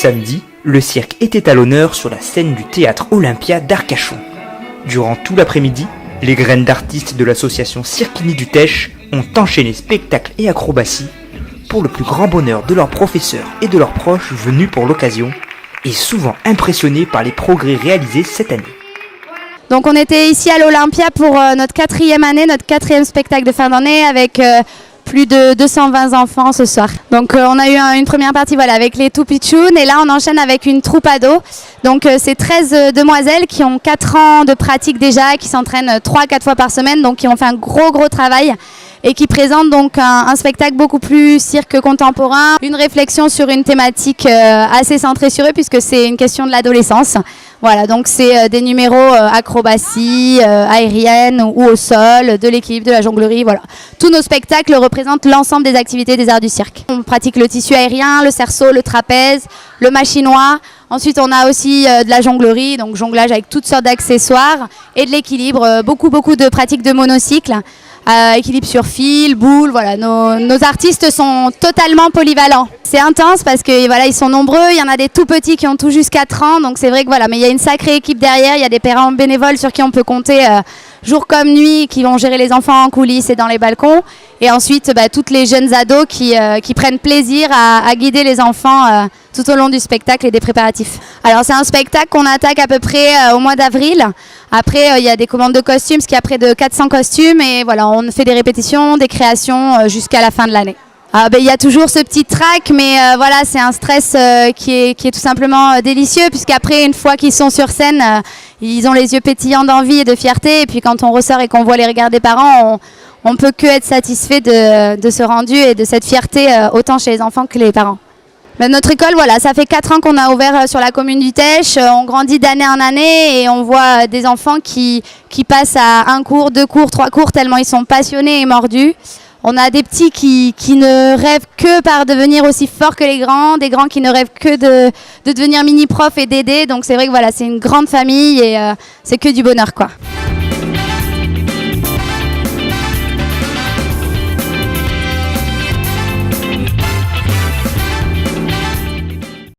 samedi, le cirque était à l'honneur sur la scène du théâtre Olympia d'Arcachon. Durant tout l'après-midi, les graines d'artistes de l'association Cirquini du Teche ont enchaîné spectacles et acrobaties pour le plus grand bonheur de leurs professeurs et de leurs proches venus pour l'occasion et souvent impressionnés par les progrès réalisés cette année. Donc on était ici à l'Olympia pour notre 4e année, notre 4e spectacle de fin d'année avec plus de 220 enfants ce soir. Donc on a eu une première partie voilà, avec les tout pitchouns et là on enchaîne avec une troupe ado. Donc c'est 13 demoiselles qui ont 4 ans de pratique déjà, qui s'entraînent 3-4 fois par semaine, donc qui ont fait un gros travail et qui présentent donc un spectacle beaucoup plus cirque contemporain, une réflexion sur une thématique assez centrée sur eux puisque c'est une question de l'adolescence. Voilà, donc c'est des numéros acrobatie, aérienne ou au sol, de l'équilibre, de la jonglerie, voilà. Tous nos spectacles représentent l'ensemble des activités des arts du cirque. On pratique le tissu aérien, le cerceau, le trapèze, le machinois. Ensuite, on a aussi de la jonglerie, donc jonglage avec toutes sortes d'accessoires et de l'équilibre, beaucoup de pratiques de monocycle. Équilibre sur fil, boule, voilà, nos artistes sont totalement polyvalents. C'est intense parce que voilà, ils sont nombreux, il y en a des tout petits qui ont tout juste 4 ans, donc c'est vrai que voilà, mais il y a une sacrée équipe derrière, il y a des parents bénévoles sur qui on peut compter jour comme nuit, qui vont gérer les enfants en coulisses et dans les balcons, et ensuite toutes les jeunes ados qui prennent plaisir à guider les enfants tout au long du spectacle et des préparatifs. Alors c'est un spectacle qu'on attaque à peu près au mois d'avril. Après il y a des commandes de costumes, parce qu'il y a près de 400 costumes et voilà, on fait des répétitions, des créations jusqu'à la fin de l'année. Il y a toujours ce petit trac, mais voilà, c'est un stress qui est tout simplement délicieux, puisqu'après, une fois qu'ils sont sur scène, ils ont les yeux pétillants d'envie et de fierté, et puis quand on ressort et qu'on voit les regards des parents, on ne peut que être satisfait de ce rendu et de cette fierté, autant chez les enfants que les parents. Mais notre école, voilà, ça fait 4 ans qu'on a ouvert sur la commune du Teche. On grandit d'année en année et on voit des enfants qui passent à 1 cours, 2 cours, 3 cours, tellement ils sont passionnés et mordus. On a des petits qui ne rêvent que par devenir aussi forts que les grands, des grands qui ne rêvent que de devenir mini-prof et d'aider. Donc c'est vrai que voilà, c'est une grande famille et c'est que du bonheur, quoi.